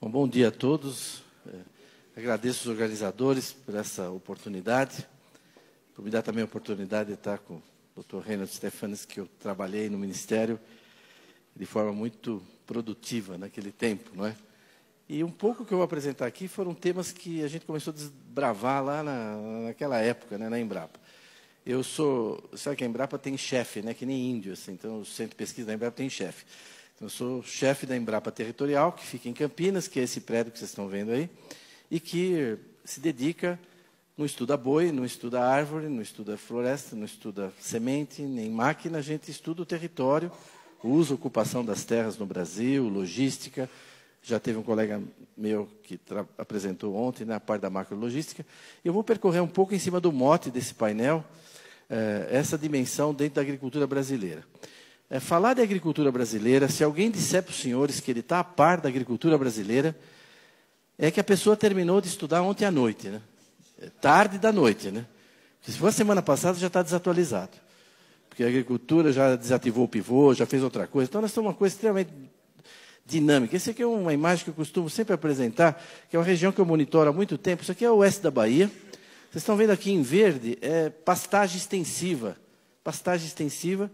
Bom dia a todos. Agradeço os organizadores por essa oportunidade. Por me dar também a oportunidade de estar com o Dr. Reinhard Stefanes, que eu trabalhei no Ministério de forma muito produtiva naquele tempo, não é? E um pouco que eu vou apresentar aqui foram temas que a gente começou a desbravar lá naquela época, né, na Embrapa. Sabe que a Embrapa tem chefe, né, que nem índio, assim, então o Centro de Pesquisa da Embrapa tem chefe. Então, eu sou chefe da Embrapa Territorial, que fica em Campinas, que é esse prédio que vocês estão vendo aí, e que se dedica, não estuda boi, não estuda árvore, não estuda floresta, não estuda semente, nem máquina, a gente estuda o território, o uso e ocupação das terras no Brasil, logística. Já teve um colega meu que apresentou ontem na parte da macrologística. Eu vou percorrer um pouco em cima do mote desse painel, essa dimensão dentro da agricultura brasileira. Falar de agricultura brasileira, se alguém disser para os senhores que ele está a par da agricultura brasileira, é que a pessoa terminou de estudar ontem à noite, né? Tarde da noite, né? Porque se for a semana passada, já está desatualizado. Porque a agricultura já desativou o pivô, já fez outra coisa. Então, nós temos uma coisa extremamente dinâmica. Essa aqui é uma imagem que eu costumo sempre apresentar, que é uma região que eu monitoro há muito tempo. Isso aqui é o oeste da Bahia. Vocês estão vendo aqui em verde, é pastagem extensiva. Pastagem extensiva.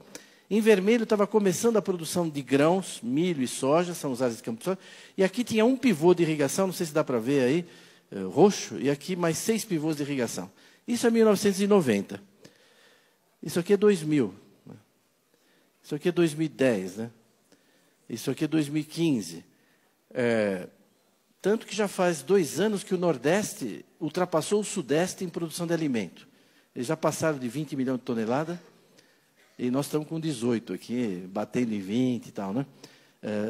Em vermelho estava começando a produção de grãos, milho e soja, são as áreas de campo de soja. E aqui tinha um pivô de irrigação, não sei se dá para ver aí, roxo, e aqui mais 6 pivôs de irrigação. Isso é 1990. Isso aqui é 2000. Né? Isso aqui é 2010. Né? Isso aqui é 2015. Tanto que já faz 2 anos que o Nordeste ultrapassou o Sudeste em produção de alimento. Eles já passaram de 20 milhões de toneladas. E nós estamos com 18 aqui, batendo em 20 e tal, né?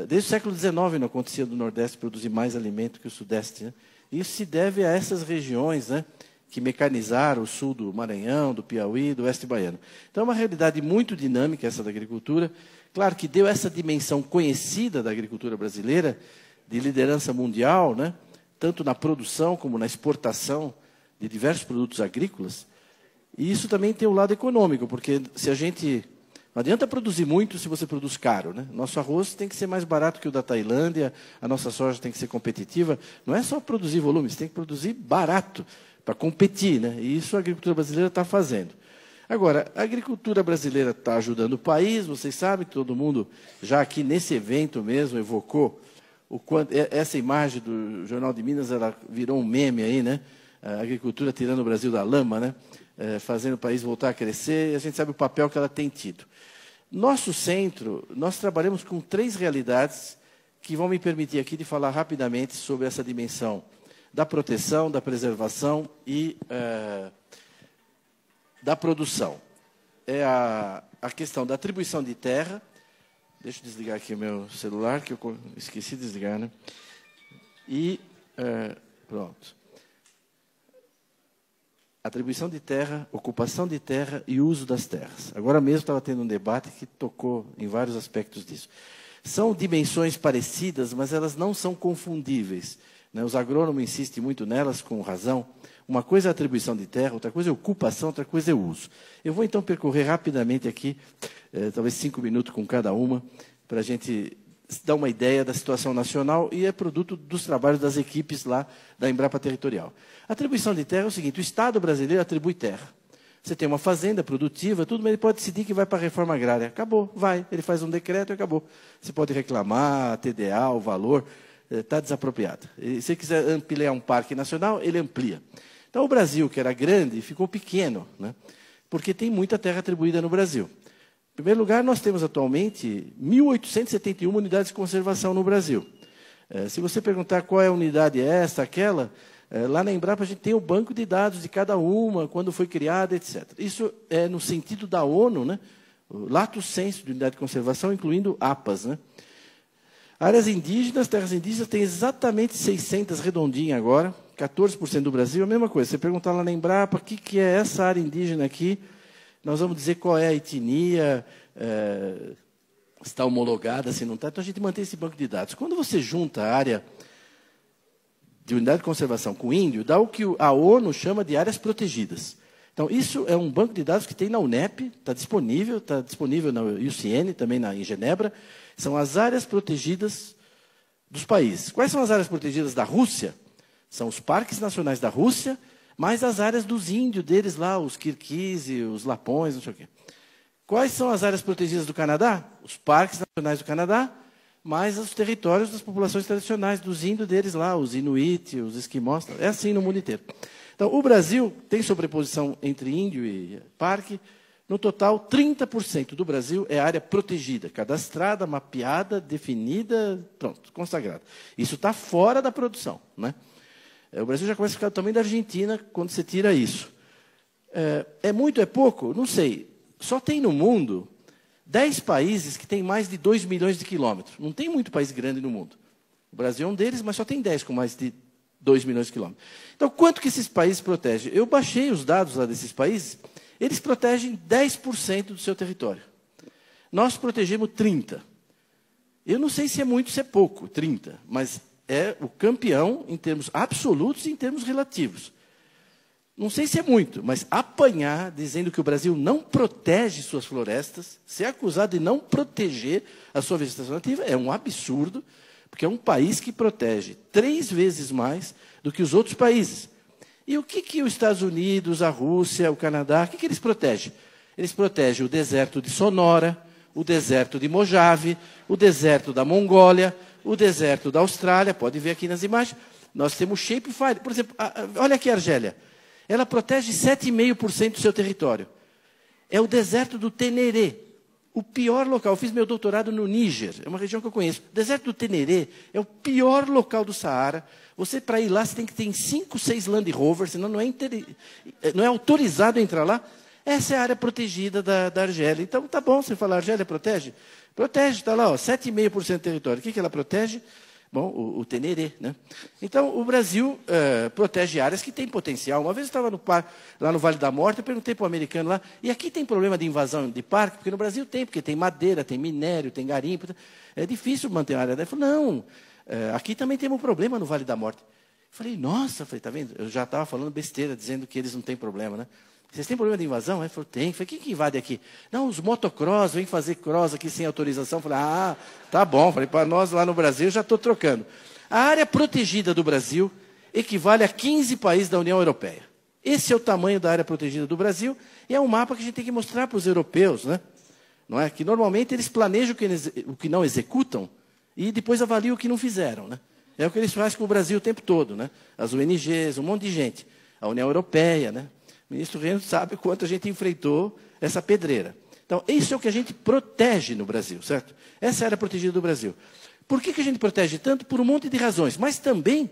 Desde o século XIX não acontecia do Nordeste produzir mais alimento que o Sudeste, né? Isso se deve a essas regiões, né, que mecanizaram o sul do Maranhão, do Piauí, do oeste baiano. Então, é uma realidade muito dinâmica essa da agricultura. Claro que deu essa dimensão conhecida da agricultura brasileira, de liderança mundial, né, tanto na produção como na exportação de diversos produtos agrícolas. E isso também tem um lado econômico, porque se a gente... Não adianta produzir muito se você produz caro, né? Nosso arroz tem que ser mais barato que o da Tailândia, a nossa soja tem que ser competitiva. Não é só produzir volume, você tem que produzir barato para competir, né? E isso a agricultura brasileira está fazendo. Agora, a agricultura brasileira está ajudando o país, vocês sabem, todo mundo já aqui nesse evento mesmo evocou o quanto... Essa imagem do Jornal de Minas, ela virou um meme aí, né? A agricultura tirando o Brasil da lama, né? Fazendo o país voltar a crescer, e a gente sabe o papel que ela tem tido. Nosso centro, nós trabalhamos com 3 realidades que vão me permitir aqui de falar rapidamente sobre essa dimensão da proteção, da preservação e da produção. É a questão da atribuição de terra. Deixa eu desligar aqui o meu celular, que eu esqueci de desligar, né? E pronto. Atribuição de terra, ocupação de terra e uso das terras. Agora mesmo estava tendo um debate que tocou em vários aspectos disso. São dimensões parecidas, mas elas não são confundíveis, né? Os agrônomos insistem muito nelas, com razão. Uma coisa é a atribuição de terra, outra coisa é a ocupação, outra coisa é o uso. Eu vou, então, percorrer rapidamente aqui, talvez 5 minutos com cada uma, para a gente dar uma ideia da situação nacional, e é produto dos trabalhos das equipes lá da Embrapa Territorial. A atribuição de terra é o seguinte: o Estado brasileiro atribui terra. Você tem uma fazenda produtiva, tudo, mas ele pode decidir que vai para a reforma agrária. Acabou, vai. Ele faz um decreto e acabou. Você pode reclamar, a TDA, o valor, está desapropriado. E se quiser ampliar um parque nacional, ele amplia. Então, o Brasil, que era grande, ficou pequeno, né? Porque tem muita terra atribuída no Brasil. Em primeiro lugar, nós temos atualmente 1.871 unidades de conservação no Brasil. Se você perguntar qual é a unidade essa, aquela, lá na Embrapa a gente tem o banco de dados de cada uma, quando foi criada, etc. Isso é no sentido da ONU, né? O lato sensu de unidade de conservação, incluindo APAs, né? Áreas indígenas, terras indígenas, tem exatamente 600 redondinhas agora, 14% do Brasil, a mesma coisa. Você perguntar lá na Embrapa, o que é essa área indígena aqui, nós vamos dizer qual é a etnia, se está homologada, se não está. Então, a gente mantém esse banco de dados. Quando você junta a área de unidade de conservação com índio, dá o que a ONU chama de áreas protegidas. Então, isso é um banco de dados que tem na UNEP, está disponível na UCN, também em Genebra. São as áreas protegidas dos países. Quais são as áreas protegidas da Rússia? São os parques nacionais da Rússia, mais as áreas dos índios deles lá, os Kirguise, os Lapões, não sei o quê. Quais são as áreas protegidas do Canadá? Os parques nacionais do Canadá, mais os territórios das populações tradicionais, dos índios deles lá, os Inuit, os Esquimós. É assim no mundo inteiro. Então, o Brasil tem sobreposição entre índio e parque. No total, 30% do Brasil é área protegida, cadastrada, mapeada, definida, pronto, consagrada. Isso está fora da produção, né? O Brasil já começa a ficar do tamanho da Argentina quando você tira isso. É muito, é pouco? Não sei. Só tem no mundo 10 países que têm mais de 2 milhões de quilômetros. Não tem muito país grande no mundo. O Brasil é um deles, mas só tem 10 com mais de 2 milhões de quilômetros. Então, quanto que esses países protegem? Eu baixei os dados lá desses países. Eles protegem 10% do seu território. Nós protegemos 30%. Eu não sei se é muito, se é pouco, 30%, mas é o campeão em termos absolutos e em termos relativos. Não sei se é muito, mas apanhar dizendo que o Brasil não protege suas florestas, ser acusado de não proteger a sua vegetação nativa, é um absurdo, porque é um país que protege 3 vezes mais do que os outros países. E o que os Estados Unidos, a Rússia, o Canadá, o que eles protegem? Eles protegem o deserto de Sonora, o deserto de Mojave, o deserto da Mongólia, o deserto da Austrália, pode ver aqui nas imagens. Nós temos Shapefire. Por exemplo, olha aqui a Argélia. Ela protege 7,5% do seu território. É o deserto do Teneré, o pior local. Eu fiz meu doutorado no Níger, é uma região que eu conheço. O deserto do Teneré é o pior local do Saara. Você, para ir lá, você tem que ter 5, 6 Land Rover, senão não é autorizado a entrar lá. Essa é a área protegida da Argélia. Então, tá bom você falar, a Argélia protege? Protege, está lá, 7,5% do território. O que ela protege? Bom, o Teneré, né? Então, o Brasil protege áreas que têm potencial. Uma vez eu estava lá no Vale da Morte, eu perguntei para o americano lá, e aqui tem problema de invasão de parque? Porque no Brasil tem, porque tem madeira, tem minério, tem garimpo. É difícil manter uma área. Ele falou, não, aqui também temos um problema no Vale da Morte. Eu falei, nossa, tá vendo? Eu já estava falando besteira, dizendo que eles não têm problema, né? Vocês têm problema de invasão? Ele falou, tem. Eu falei, quem que invade aqui? Não, os motocross, vêm fazer cross aqui sem autorização. Eu falei, tá bom. Eu falei, para nós lá no Brasil, já estou trocando. A área protegida do Brasil equivale a 15 países da União Europeia. Esse é o tamanho da área protegida do Brasil, e é um mapa que a gente tem que mostrar para os europeus, né? Não é? Que normalmente eles planejam o que não executam e depois avaliam o que não fizeram, né? É o que eles fazem com o Brasil o tempo todo, né? As ONGs, um monte de gente. A União Europeia, né? O ministro Reynolds sabe quanto a gente enfrentou essa pedreira. Então, isso é o que a gente protege no Brasil, certo? Essa é a área protegida do Brasil. Por que a gente protege tanto? Por um monte de razões, mas também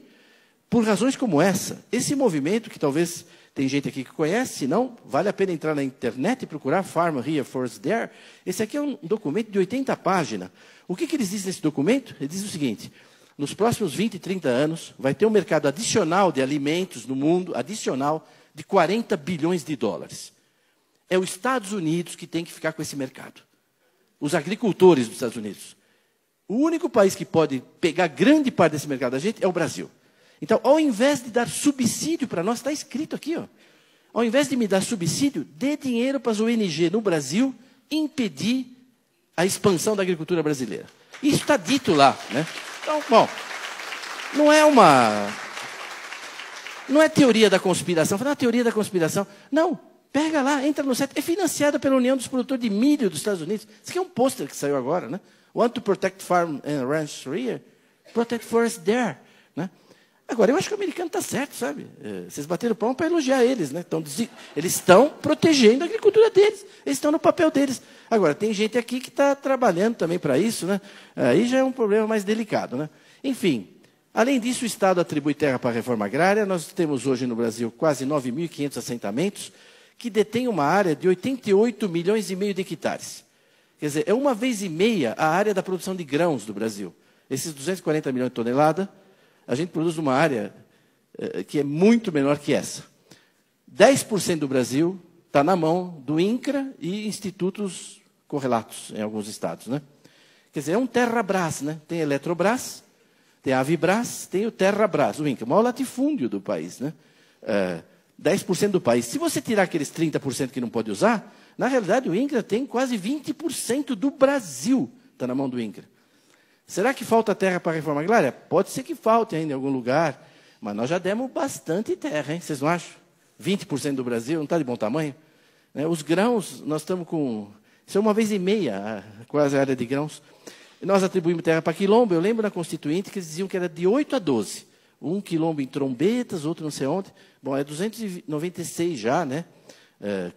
por razões como essa. Esse movimento, que talvez tem gente aqui que conhece, se não, vale a pena entrar na internet e procurar Farm Here, Forest There. Esse aqui é um documento de 80 páginas. O que eles dizem nesse documento? Eles dizem o seguinte, nos próximos 20, 30 anos, vai ter um mercado adicional de alimentos no mundo, adicional, de 40 bilhões de dólares. É os Estados Unidos que tem que ficar com esse mercado. Os agricultores dos Estados Unidos. O único país que pode pegar grande parte desse mercado da gente é o Brasil. Então, ao invés de dar subsídio para nós, está escrito aqui, ó. Ao invés de me dar subsídio, dê dinheiro para as ONG no Brasil impedir a expansão da agricultura brasileira. Isso está dito lá, né? Então, bom, não é teoria da conspiração. Fala, teoria da conspiração. Não, pega lá, entra no site. É financiada pela União dos Produtores de Milho dos Estados Unidos. Isso aqui é um pôster que saiu agora, né? Want to protect farm and ranch here? Protect forest there, né? Agora, eu acho que o americano está certo, sabe? Vocês bateram palma para elogiar eles, né? Eles estão protegendo a agricultura deles. Eles estão no papel deles. Agora, tem gente aqui que está trabalhando também para isso, né? Aí já é um problema mais delicado, né? Enfim, além disso, o Estado atribui terra para a reforma agrária. Nós temos hoje no Brasil quase 9.500 assentamentos que detêm uma área de 88 milhões e meio de hectares. Quer dizer, é 1,5 vezes a área da produção de grãos do Brasil. Esses 240 milhões de toneladas, a gente produz uma área que é muito menor que essa. 10% do Brasil está na mão do INCRA e institutos correlatos em alguns estados, né? Quer dizer, é um Terrabras, né? Tem a Eletrobras, tem a Avibras, tem o Terrabras, o INCRA, o maior latifúndio do país, né? 10% do país. Se você tirar aqueles 30% que não pode usar, na realidade o INCRA tem quase 20% do Brasil, está na mão do INCRA. Será que falta terra para a reforma agrária? Pode ser que falte ainda em algum lugar, mas nós já demos bastante terra, hein? Vocês não acham? 20% do Brasil, não está de bom tamanho? Os grãos, nós estamos com... Isso é 1,5 vezes, quase a área de grãos. Nós atribuímos terra para quilombo. Eu lembro na Constituinte que eles diziam que era de 8 a 12. Um quilombo em Trombetas, outro não sei onde. Bom, é 296 já, né?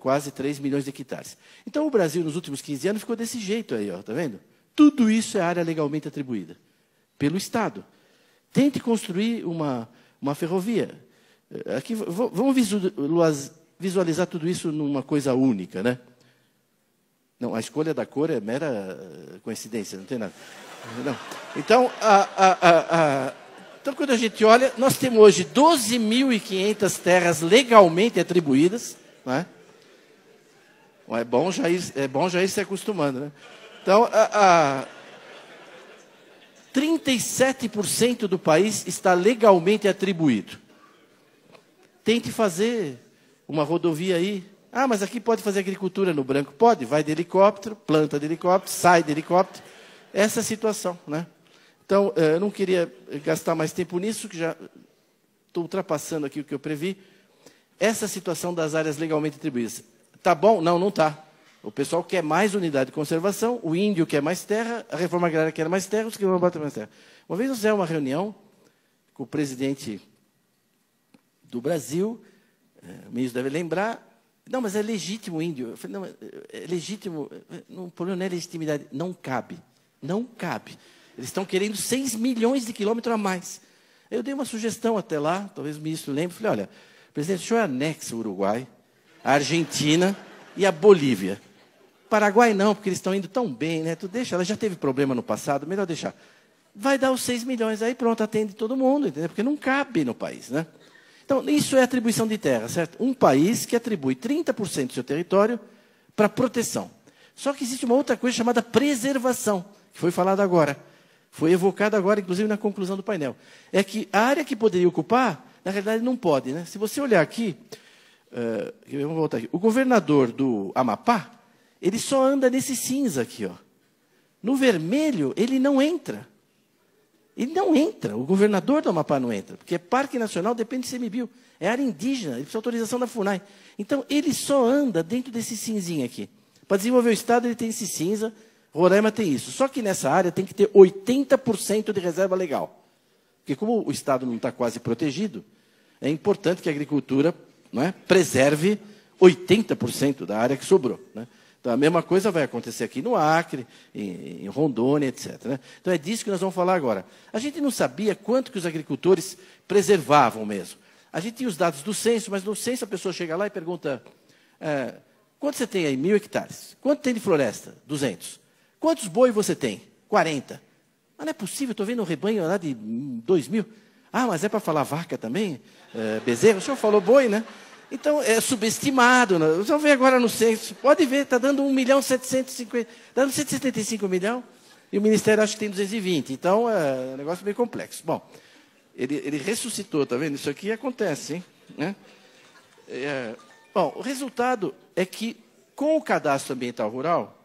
Quase 3 milhões de hectares. Então, o Brasil, nos últimos 15 anos, ficou desse jeito aí, ó, tá vendo? Tudo isso é área legalmente atribuída pelo Estado. Tente construir uma ferrovia. Aqui, vamos visualizar tudo isso numa coisa única, né? Não, a escolha da cor é mera coincidência, não tem nada. Não. Então, então, quando a gente olha, nós temos hoje 12.500 terras legalmente atribuídas, né? É bom já ir se acostumando, né? Então, 37% do país está legalmente atribuído. Tente fazer uma rodovia aí. Ah, mas aqui pode fazer agricultura no branco? Pode, vai de helicóptero, planta de helicóptero, sai de helicóptero. Essa é a situação, né? Então, eu não queria gastar mais tempo nisso, que já estou ultrapassando aqui o que eu previ. Essa situação das áreas legalmente atribuídas. Está bom? Não, não está. O pessoal quer mais unidade de conservação, o índio quer mais terra, a reforma agrária quer mais terra, os quilombolas querem mais terra. Uma vez nós fizemos uma reunião com o presidente do Brasil, o ministro deve lembrar, não, mas é legítimo o índio. Eu falei, não, é legítimo, o problema não é legitimidade, não cabe, não cabe. Eles estão querendo 6 milhões de quilômetros a mais. Eu dei uma sugestão até lá, talvez o ministro lembre, falei, olha, presidente, o senhor anexa o Uruguai, a Argentina e a Bolívia. Paraguai não, porque eles estão indo tão bem, né? Tu deixa, ela já teve problema no passado, melhor deixar. Vai dar os 6 milhões, aí pronto, atende todo mundo, entendeu? Porque não cabe no país, né? Então, isso é atribuição de terra, certo? Um país que atribui 30% do seu território para proteção. Só que existe uma outra coisa chamada preservação, que foi falada agora. Foi evocada agora, inclusive, na conclusão do painel. É que a área que poderia ocupar, na realidade, não pode, né? Se você olhar aqui, vamos voltar aqui. O governador do Amapá, ele só anda nesse cinza aqui, ó. No vermelho, ele não entra. Ele não entra. O governador do Amapá não entra, porque Parque Nacional depende de CMBio. É área indígena, ele precisa de autorização da FUNAI. Então, ele só anda dentro desse cinzinho aqui. Para desenvolver o Estado, ele tem esse cinza, Roraima tem isso. Só que nessa área tem que ter 80% de reserva legal. Porque como o Estado não está quase protegido, é importante que a agricultura, não é, preserve 80% da área que sobrou, né? Então, a mesma coisa vai acontecer aqui no Acre, em Rondônia, etc., né? Então, é disso que nós vamos falar agora. A gente não sabia quanto que os agricultores preservavam mesmo. A gente tinha os dados do censo, mas no censo a pessoa chega lá e pergunta, quanto você tem aí? 1.000 hectares. Quanto tem de floresta? 200. Quantos boi você tem? 40. Mas não é possível, estou vendo um rebanho lá de 2.000. Ah, mas é para falar vaca também? Bezerro? O senhor falou boi, né? Então, é subestimado. Né? Vocês vão ver agora no censo. Pode ver, está dando 1.750.000, dando 175 milhões, e o Ministério acha que tem 220. Então, é um negócio meio complexo. Bom, ele ressuscitou, está vendo? Isso aqui acontece, hein? Né? Bom, o resultado é que, com o cadastro ambiental rural,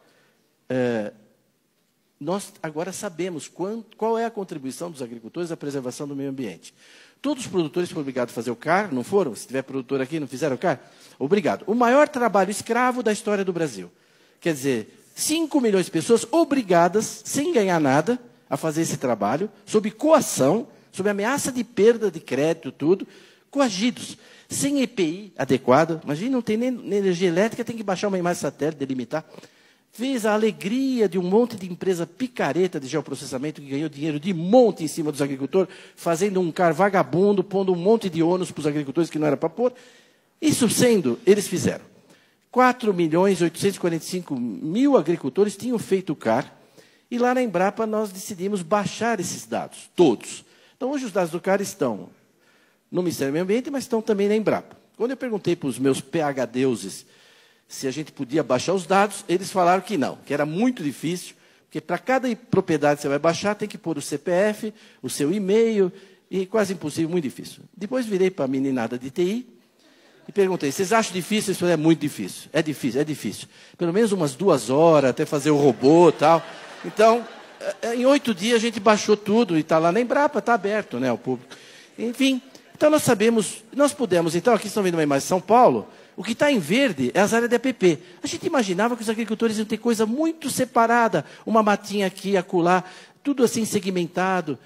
nós agora sabemos qual é a contribuição dos agricultores à preservação do meio ambiente. Todos os produtores foram obrigados a fazer o CAR, não foram? Se tiver produtor aqui, não fizeram o CAR? Obrigado. O maior trabalho escravo da história do Brasil. Quer dizer, 5 milhões de pessoas obrigadas, sem ganhar nada, a fazer esse trabalho, sob coação, sob ameaça de perda de crédito, tudo, coagidos, sem EPI adequado. Imagina, não tem nem energia elétrica, tem que baixar uma imagem satélite, delimitar. Fez a alegria de um monte de empresa picareta de geoprocessamento que ganhou dinheiro de monte em cima dos agricultores, fazendo um CAR vagabundo, pondo um monte de ônus para os agricultores que não era para pôr. Isso sendo, eles fizeram. 4.845.000 agricultores tinham feito o CAR, e lá na Embrapa nós decidimos baixar esses dados, todos. Então, hoje os dados do CAR estão no Ministério do Meio Ambiente, mas estão também na Embrapa. Quando eu perguntei para os meus PhDeuses se a gente podia baixar os dados, eles falaram que não, que era muito difícil, porque para cada propriedade que você vai baixar, tem que pôr o CPF, o seu e-mail, e quase impossível, muito difícil. Depois virei para a meninada de TI e perguntei, vocês acham difícil? Eles falaram, é muito difícil, é difícil, é difícil. Pelo menos umas 2 horas até fazer o robô e tal. Então, em 8 dias a gente baixou tudo e está lá na Embrapa, está aberto, né, ao público. Enfim, então nós sabemos, nós pudemos, então aqui estão vendo uma imagem de São Paulo, o que está em verde é as áreas de APP. A gente imaginava que os agricultores iam ter coisa muito separada, uma matinha aqui, acolá, tudo assim segmentado.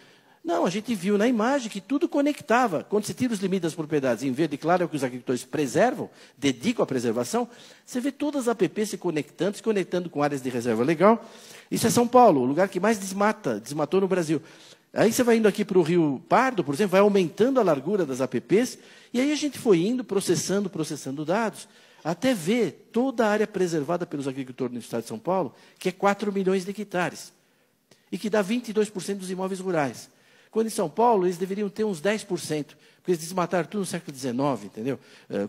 Não, a gente viu na imagem que tudo conectava. Quando você tira os limites das propriedades em verde claro, é o que os agricultores preservam, dedicam à preservação, você vê todas as APP se conectando com áreas de reserva legal. Isso é São Paulo, o lugar que mais desmatou no Brasil. Aí você vai indo aqui para o Rio Pardo, por exemplo, vai aumentando a largura das APPs, e aí a gente foi indo, processando dados, até ver toda a área preservada pelos agricultores no estado de São Paulo, que é 4 milhões de hectares, e que dá 22% dos imóveis rurais. Quando em São Paulo, eles deveriam ter uns 10%, porque eles desmataram tudo no século XIX, entendeu?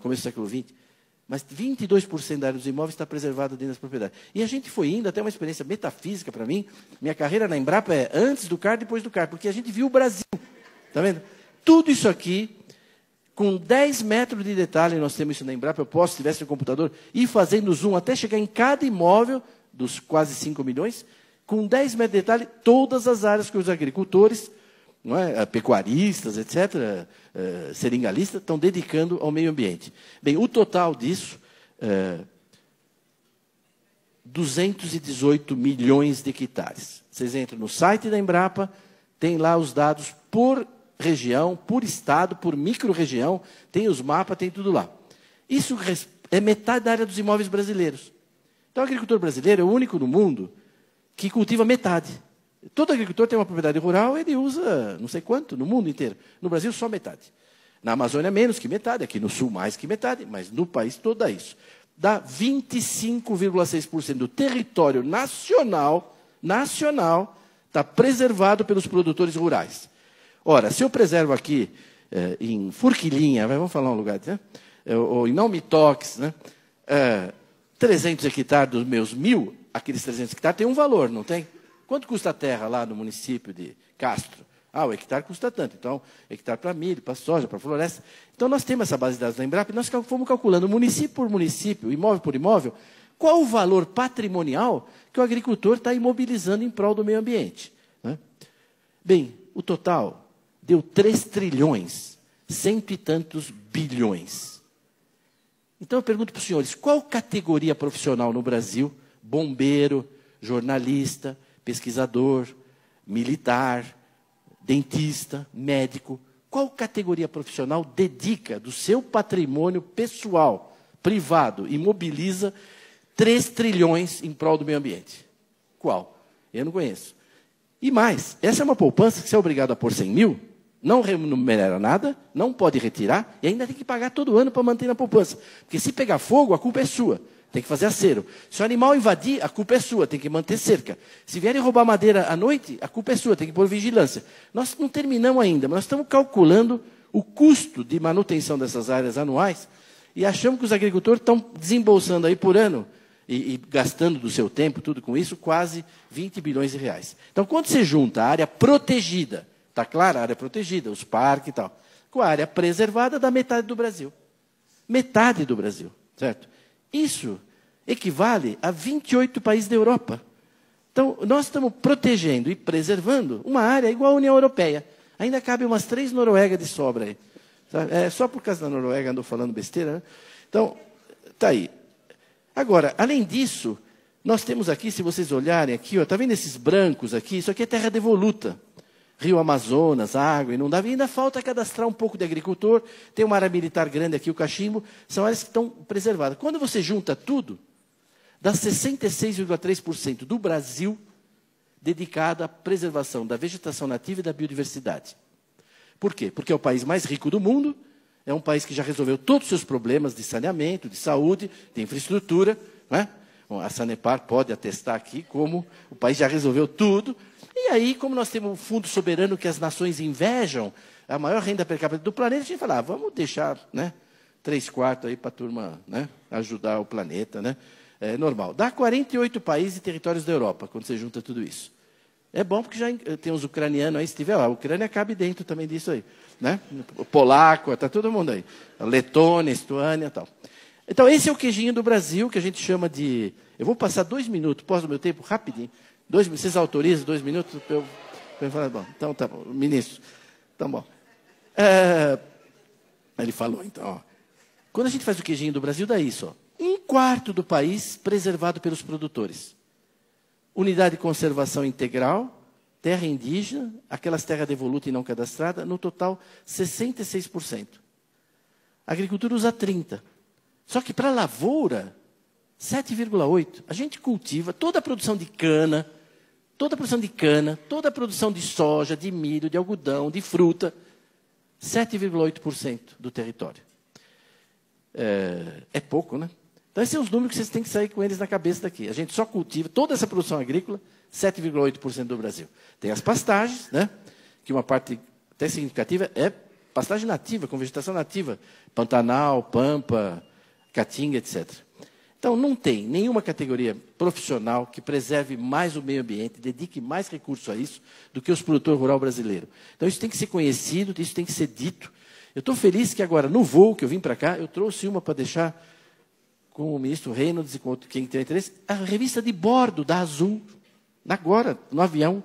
Começo do século XX. Mas 22% da área dos imóveis está preservada dentro das propriedades. E a gente foi indo, até uma experiência metafísica para mim. Minha carreira na Embrapa é antes do CAR, depois do CAR, porque a gente viu o Brasil. Está vendo? Tudo isso aqui, com 10 metros de detalhe, nós temos isso na Embrapa, eu posso, se tivesse no computador, ir fazendo zoom até chegar em cada imóvel, dos quase 5 milhões, com 10 metros de detalhe, todas as áreas que os agricultores, não é, pecuaristas, etc., seringalistas, estão dedicando ao meio ambiente. Bem, o total disso, 218 milhões de hectares. Vocês entram no site da Embrapa, tem lá os dados por região, por estado, por micro-região, tem os mapas, tem tudo lá. Isso é metade da área dos imóveis brasileiros. Então, o agricultor brasileiro é o único no mundo que cultiva metade. Todo agricultor tem uma propriedade rural, ele usa não sei quanto, no mundo inteiro. No Brasil, só metade. Na Amazônia, menos que metade. Aqui no Sul, mais que metade. Mas no país todo dá isso. Dá 25,6% do território nacional está preservado pelos produtores rurais. Ora, se eu preservo aqui em Forquilinha, vamos falar um lugar, né? Ou em Naumitox, né? 300 hectares dos meus 1.000, aqueles 300 hectares têm um valor, não tem? Quanto custa a terra lá no município de Castro? O hectare custa tanto. Então, hectare para milho, para soja, para floresta. Então, nós temos essa base de dados da Embrapa e nós fomos calculando, município por município, imóvel por imóvel, qual o valor patrimonial que o agricultor está imobilizando em prol do meio ambiente. Né? Bem, o total deu 3 trilhões, cento e tantos bilhões. Então, eu pergunto para os senhores, qual categoria profissional no Brasil, bombeiro, jornalista, pesquisador, militar, dentista, médico, qual categoria profissional dedica do seu patrimônio pessoal, privado, e mobiliza 3 trilhões em prol do meio ambiente? Qual? Eu não conheço. E mais, essa é uma poupança que você é obrigado a pôr 100 mil, não remunera nada, não pode retirar, e ainda tem que pagar todo ano para manter na poupança. Porque se pegar fogo, a culpa é sua. Tem que fazer acero. Se o animal invadir, a culpa é sua, tem que manter cerca. Se vierem roubar madeira à noite, a culpa é sua, tem que pôr vigilância. Nós não terminamos ainda, mas nós estamos calculando o custo de manutenção dessas áreas anuais e achamos que os agricultores estão desembolsando aí por ano e gastando do seu tempo, tudo com isso, quase 20 bilhões de reais. Então, quando você junta a área protegida, está claro, a área protegida, os parques e tal, com a área preservada, dá metade do Brasil. Metade do Brasil, certo? Isso equivale a 28 países da Europa. Então, nós estamos protegendo e preservando uma área igual à União Europeia. Ainda cabe umas 3 Noruegas de sobra aí. Só por causa da Noruega andou falando besteira, né? Então, está aí. Agora, além disso, nós temos aqui, se vocês olharem aqui, está vendo esses brancos aqui? Isso aqui é terra devoluta. Rio Amazonas, água inundável, e ainda falta cadastrar um pouco de agricultor, tem uma área militar grande aqui, o cachimbo, são áreas que estão preservadas. Quando você junta tudo, dá 66,3% do Brasil dedicado à preservação da vegetação nativa e da biodiversidade. Por quê? Porque é o país mais rico do mundo, é um país que já resolveu todos os seus problemas de saneamento, de saúde, de infraestrutura, né? Bom, a Sanepar pode atestar aqui como o país já resolveu tudo. E aí, como nós temos um fundo soberano que as nações invejam, a maior renda per capita do planeta, a gente fala, vamos deixar, né, 3/4 aí para a turma, né, ajudar o planeta. Né? É normal. Dá 48 países e territórios da Europa, quando você junta tudo isso. É bom porque já tem os ucranianos aí, se tiver lá, a Ucrânia cabe dentro também disso aí. Né? O polaco, está todo mundo aí. A Letônia, Estônia e tal. Então, esse é o queijinho do Brasil, que a gente chama de... Eu vou passar 2 minutos, posso do meu tempo, rapidinho. Vocês autorizam 2 minutos para eu falar? Bom, então tá bom, ministro. Então, bom. Ele falou, então, ó, quando a gente faz o queijinho do Brasil, dá isso, ó, 1/4 do país preservado pelos produtores. Unidade de conservação integral, terra indígena, aquelas terras devolutas e não cadastradas, no total, 66%. A agricultura usa 30%. Só que para a lavoura, 7,8%. A gente cultiva toda a produção de cana, toda a produção de soja, de milho, de algodão, de fruta, 7,8% do território. É pouco, né? Então, esses são os números que vocês têm que sair com eles na cabeça daqui. A gente só cultiva toda essa produção agrícola, 7,8% do Brasil. Tem as pastagens, né? Que uma parte até significativa é pastagem nativa, com vegetação nativa. Pantanal, Pampa, Caatinga, etc. Então, não tem nenhuma categoria profissional que preserve mais o meio ambiente, dedique mais recursos a isso, do que os produtores rurais brasileiros. Então, isso tem que ser conhecido, isso tem que ser dito. Eu estou feliz que agora, no voo que eu vim para cá, eu trouxe uma para deixar com o ministro Reynolds e com quem tem interesse, a revista de bordo da Azul, agora, no avião,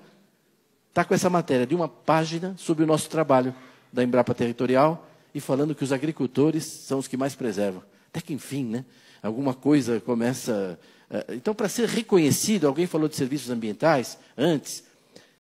está com essa matéria de uma página sobre o nosso trabalho da Embrapa Territorial e falando que os agricultores são os que mais preservam. Até que, enfim, né, alguma coisa começa... Então, para ser reconhecido, alguém falou de serviços ambientais antes,